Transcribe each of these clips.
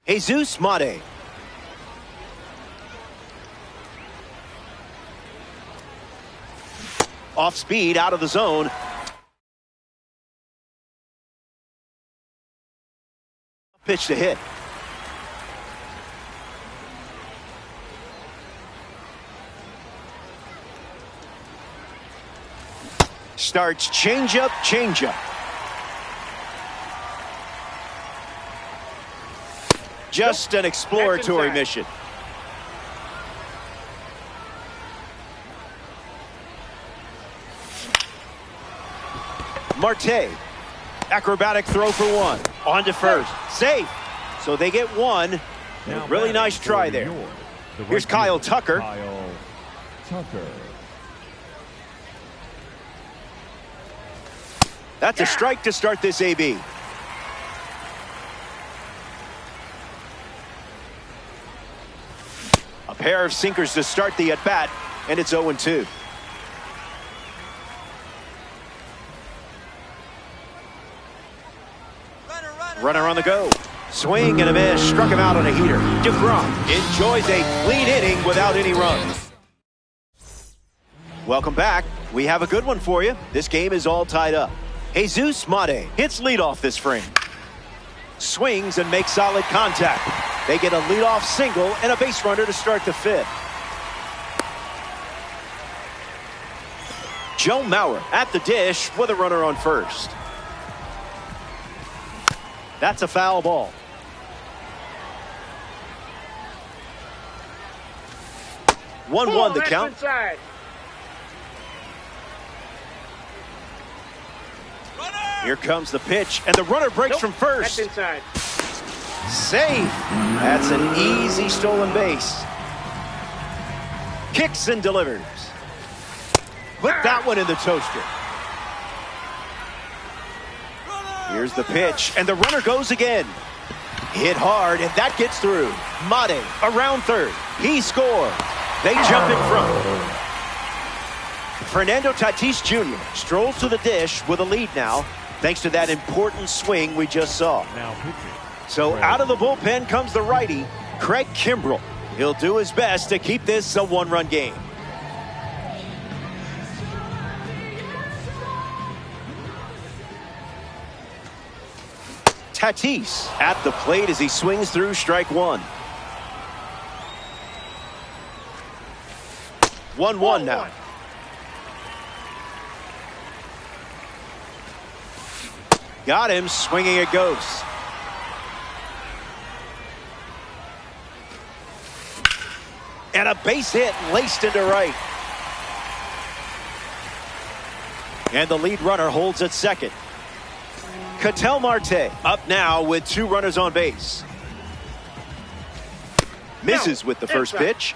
Jesus Mate. Off speed, out of the zone. Pitch to hit. Starts changeup, changeup. Just an exploratory mission. Marte. Acrobatic throw for one. On to first. Safe. So they get one. A really nice try there. Here's Kyle Tucker. That's a strike to start this AB. A pair of sinkers to start the at-bat, and it's 0-2. Runner on the go. Swing and a miss. Struck him out on a heater. DeGrom enjoys a clean inning without any runs. Welcome back. We have a good one for you. This game is all tied up. Jesus Mate hits leadoff this frame. Swings and makes solid contact. They get a leadoff single and a base runner to start the fifth. Joe Mauer at the dish with a runner on first. That's a foul ball. One the count. Inside. Here comes the pitch, and the runner breaks from first. That's inside. Safe. That's an easy stolen base. Kicks and delivers. Put that one in the toaster. Here's the pitch, and the runner goes again. Hit hard, and that gets through. Mate around third. He scored. They jump in front. Fernando Tatis Jr. strolls to the dish with a lead now, thanks to that important swing we just saw. So out of the bullpen comes the righty, Craig Kimbrel. He'll do his best to keep this a one-run game. Tatis at the plate as he swings through strike one. 1-1 now. Got him, swinging it goes. And a base hit laced into right. And the lead runner holds at second. Ketel Marte up now with two runners on base. Misses with the first pitch.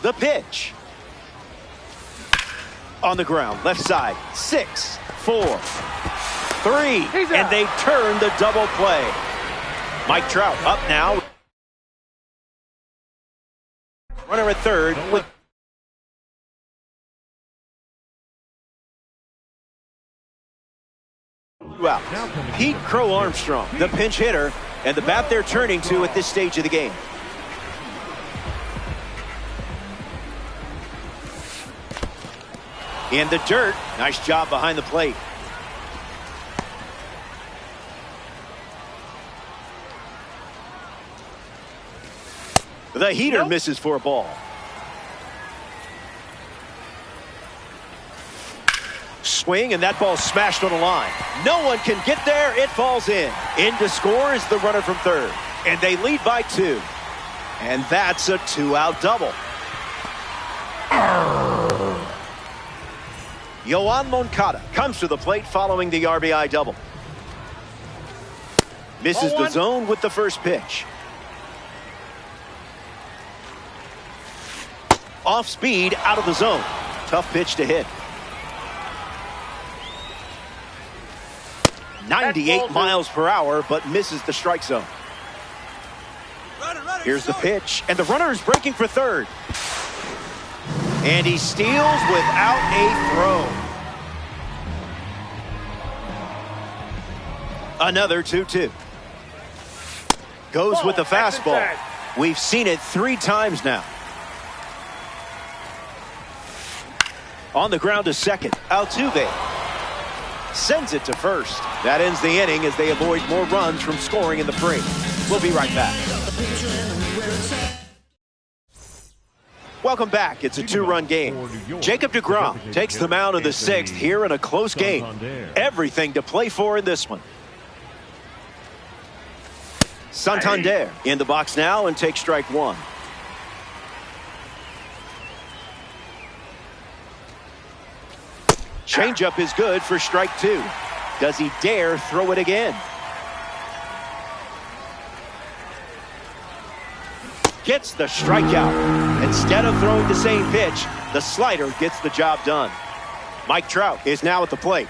The pitch. On the ground, left side. 6, 4, 3. And they turn the double play. Mike Trout up now. Runner at third with out. Pete Crow Armstrong, the pinch hitter, and the bat they're turning to at this stage of the game. In the dirt. Nice job behind the plate. The heater misses for a ball. Swing, and that ball smashed on the line. No one can get there. It falls in. In to score is the runner from third. And they lead by 2. And that's a 2-out double. Yoan Moncada comes to the plate following the RBI double. Misses the zone with the first pitch. Off speed, out of the zone. Tough pitch to hit. 98 miles per hour, but misses the strike zone. Here's the pitch, and the runner is breaking for third. And he steals without a throw. Another 2-2. Goes with the fastball. We've seen it 3 times now. On the ground to second. Altuve sends it to first. That ends the inning as they avoid more runs from scoring in the frame. We'll be right back. Welcome back. It's a 2-run game. Jacob deGrom takes the mound of the 6th here in a close game. Everything to play for in this one. Santander in the box now and takes strike 1. Changeup is good for strike 2. Does he dare throw it again? Gets the strikeout. Instead of throwing the same pitch, the slider gets the job done. Mike Trout is now at the plate.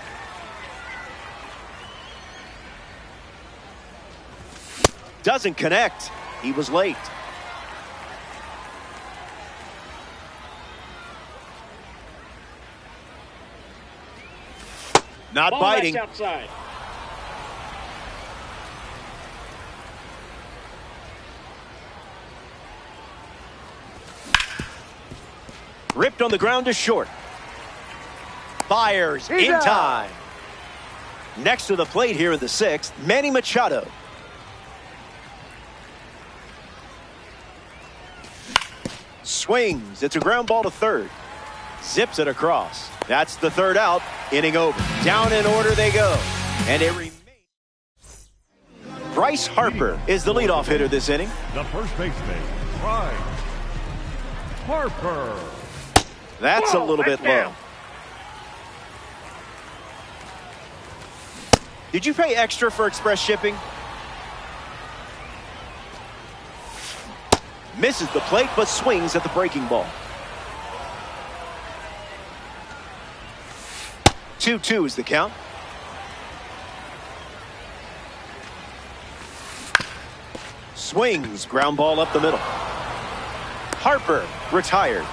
Doesn't connect. He was late. Not biting. Outside. Ripped on the ground to short. Fires in time. Next to the plate here in the 6th, Manny Machado. Swings. It's a ground ball to third. Zips it across. That's the 3rd out. Inning over. Down in order they go. And it remains. Bryce Harper is the leadoff hitter this inning. The first baseman, Bryce Harper. That's a little bit low. Did you pay extra for express shipping? Misses the plate, but swings at the breaking ball. 2-2 is the count. Swings, ground ball up the middle. Harper retired.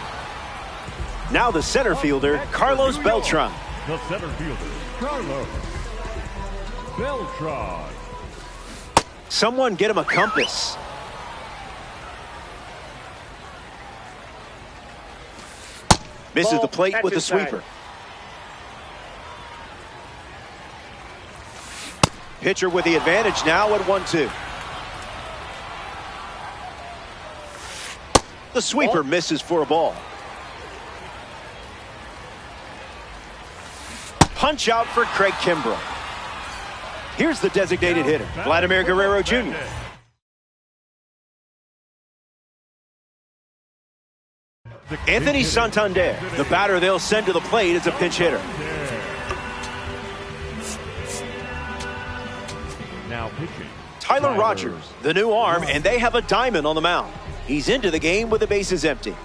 Now the center fielder, Carlos Beltran. The center fielder, Carlos Beltran. Someone get him a compass. Misses the plate with the sweeper. Pitcher with the advantage now at 1-2. The sweeper misses for a ball. Punch out for Craig Kimbrel. Here's the designated hitter, Vladimir Guerrero Jr. Anthony Santander, the batter they'll send to the plate as a pinch hitter. Now pitching, Tyler Rogers, the new arm, and they have a diamond on the mound. He's into the game with the bases empty.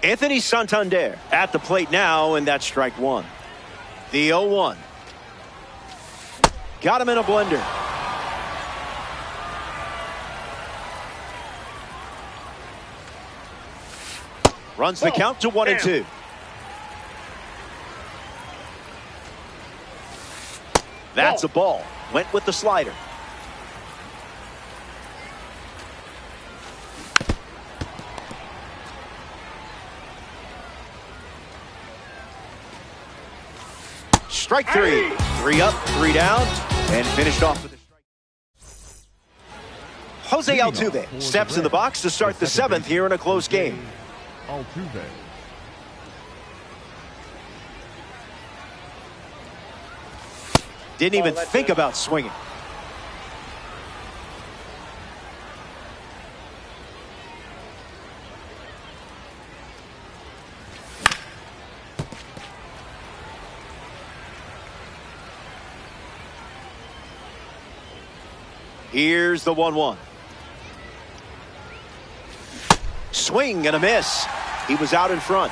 Anthony Santander at the plate now, and that's strike 1. The 0-1. Got him in a blender. Runs the count to 1-2. That's a ball. Went with the slider. Strike 3. 3 up, 3 down, and finished off with a strike. Jose Altuve steps in the box to start the 7th here in a close game. Altuve. Didn't even think about swinging. Here's the 1-1. Swing and a miss. He was out in front.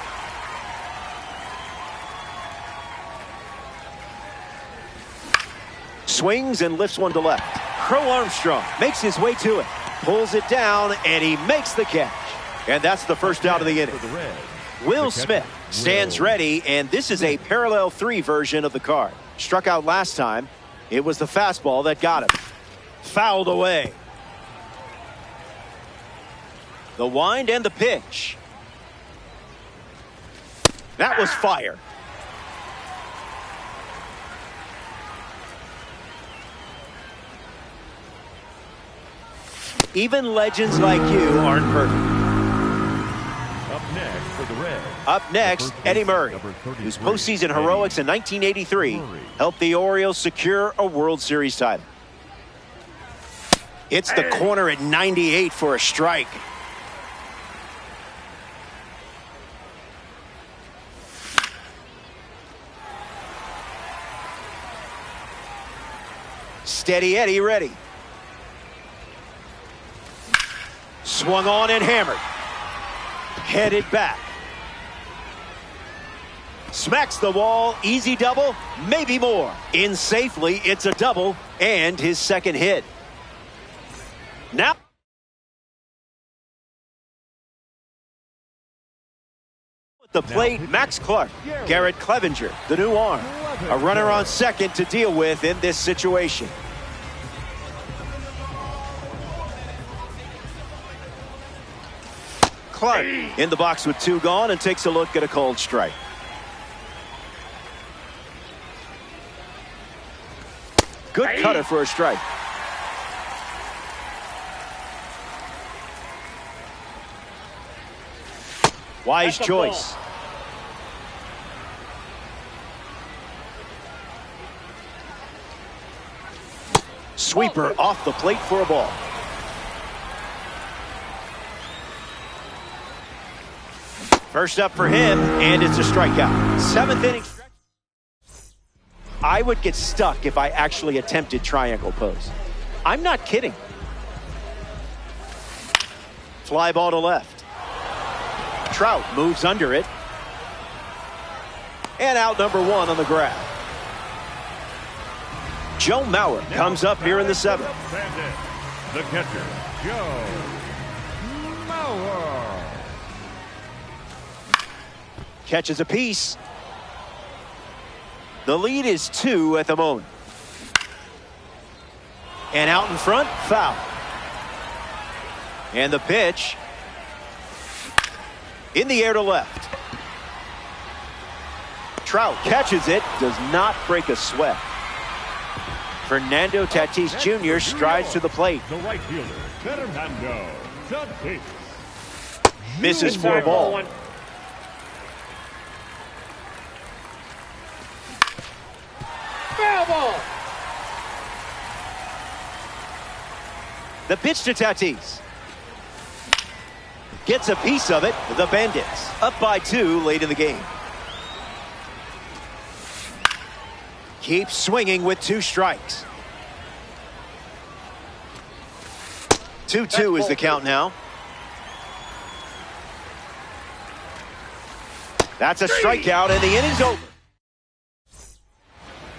Swings and lifts one to left. Crow Armstrong makes his way to it. Pulls it down, and he makes the catch. And that's the first out of the inning. Will Smith stands ready, and this is a parallel 3 version of the card. Struck out last time. It was the fastball that got him. Fouled away. The wind and the pitch. That was fire. Even legends like you aren't perfect. Up next for the Reds. Up next, Eddie Murray, whose postseason heroics in 1983 helped the Orioles secure a World Series title. It's the corner at 98 for a strike. Steady Eddie ready. Swung on and hammered. Headed back. Smacks the wall. Easy double. Maybe more. In safely. It's a double. And his second hit. Now. At the plate, Max Clark. Garrett Clevenger, the new arm. A runner on second to deal with in this situation. Clark in the box with 2 gone and takes a look at a cold strike. Good cutter for a strike. Wise choice. Sweeper off the plate for a ball. First up for him, and it's a strikeout. 7th inning. I would get stuck if I actually attempted triangle pose. I'm not kidding. Fly ball to left. Trout moves under it. And out number 1 on the grab. Joe Mauer comes up here in the 7th. The catcher, Joe Mauer. Catches a piece. The lead is 2 at the moment. And out in front, foul. And the pitch. In the air to left. Trout catches it, does not break a sweat. Fernando Tatis Jr. strides to the plate. The right fielder, Fernando Tatis. Misses for a ball. Foul ball. The pitch to Tatis. Gets a piece of it. The Bandits up by 2 late in the game. Keeps swinging with 2 strikes. 2-2 is the count now. That's a strikeout, and the inning's over.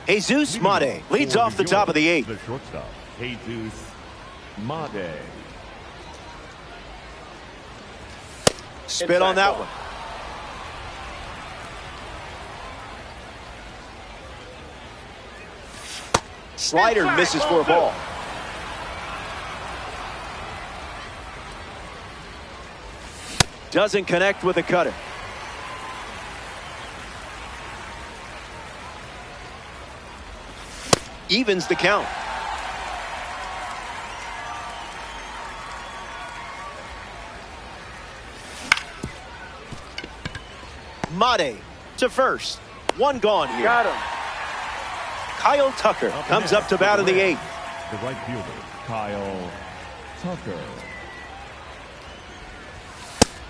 Jesus Mate leads off the top of the 8th. The shortstop, Jesus Mate. Spit on that one. Slider misses for a ball. Doesn't connect with a cutter. Evens the count. Mate to first. 1 gone here. Got him. Kyle Tucker comes up to bat in the 8th. The right fielder, Kyle Tucker.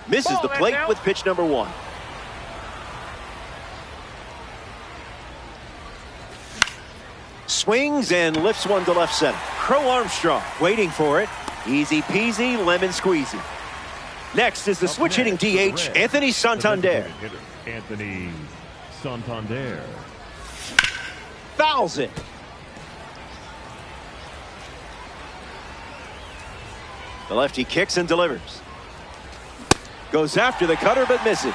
Misses the plate with pitch number 1. Swings and lifts one to left center. Crow Armstrong waiting for it. Easy peasy, lemon squeezy. Next is the switch hitting DH, Anthony Santander. Anthony Santander. Fouls it. The lefty kicks and delivers. Goes after the cutter but misses.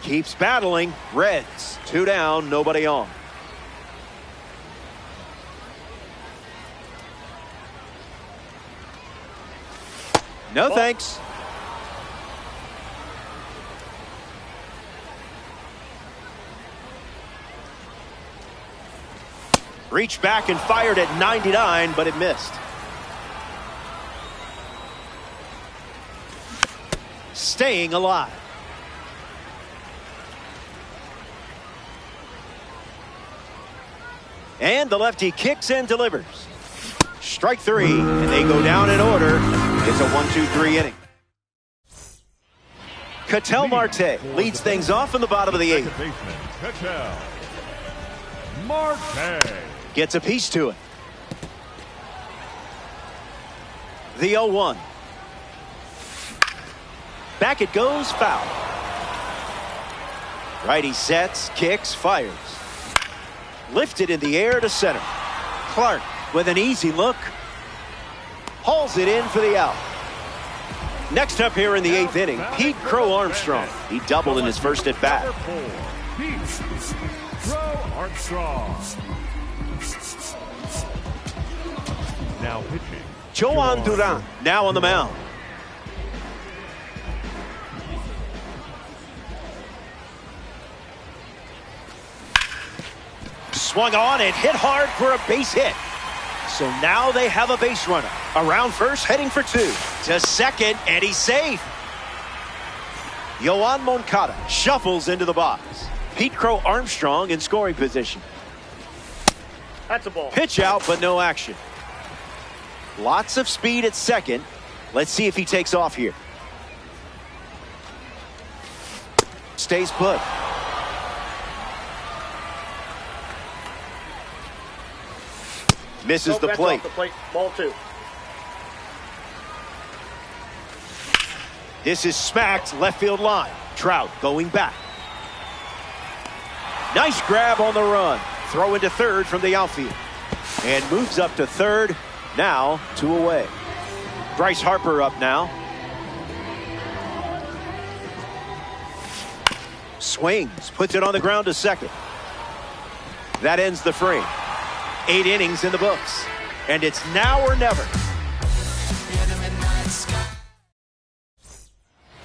Keeps battling. Reds. 2 down, nobody on. No thanks. Reached back and fired at 99, but it missed. Staying alive. And the lefty kicks and delivers. Strike 3, and they go down in order. It's a 1-2-3 inning. Ketel Marte leads things off in the bottom of the 8th. Ketel Marte gets a piece to it. The 0-1. Back it goes, foul. Righty sets, kicks, fires. Lifted in the air to center. Clark with an easy look. Hauls it in for the out. Next up here in the 8th inning, Pete Crow Armstrong. He doubled in his first at bat. Pete Crow Armstrong. Now pitching, Jhoan Duran now on the mound. Swung on and hit hard for a base hit. So now they have a base runner. Around first, heading for 2. To second, and he's safe. Yoan Moncada shuffles into the box. Pete Crow Armstrong in scoring position. That's a ball. Pitch out, but no action. Lots of speed at second. Let's see if he takes off here. Stays put. Misses the plate. Off the plate. Ball 2. This is smacked left field line. Trout going back. Nice grab on the run. Throw into third from the outfield. And moves up to third. Now 2 away. Bryce Harper up now. Swings. Puts it on the ground to second. That ends the frame. 8 innings in the books. And it's now or never.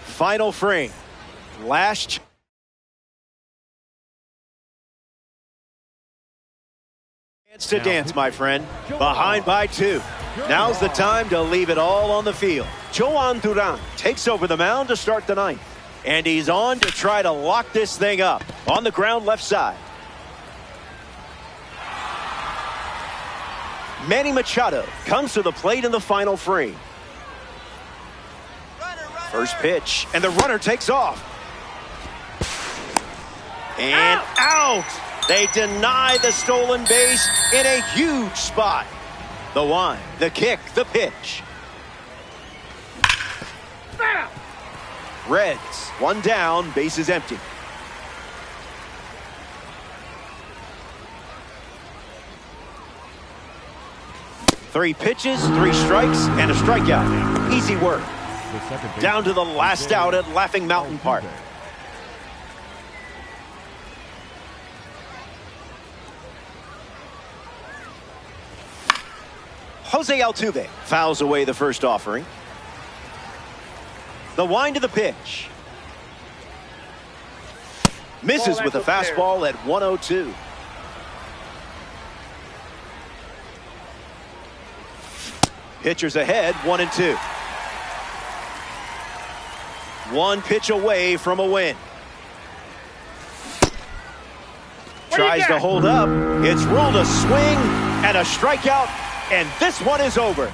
Final frame. Last chance to dance, my friend. Behind by 2. Now's the time to leave it all on the field. Jhoan Duran takes over the mound to start the 9th. And he's on to try to lock this thing up. On the ground left side. Manny Machado comes to the plate in the final frame. First pitch, and the runner takes off. And out! They deny the stolen base in a huge spot. The wind, the kick, the pitch. Reds, 1 down, base is empty. Three pitches, 3 strikes, and a strikeout. Easy work. Down to the last out at Laughing Mountain Park. Jose Altuve fouls away the first offering. The wind of the pitch. Misses with a fastball at 102. Pitchers ahead, 1-2. 1 pitch away from a win. Tries to hold up. It's ruled a swing and a strikeout, and this one is over.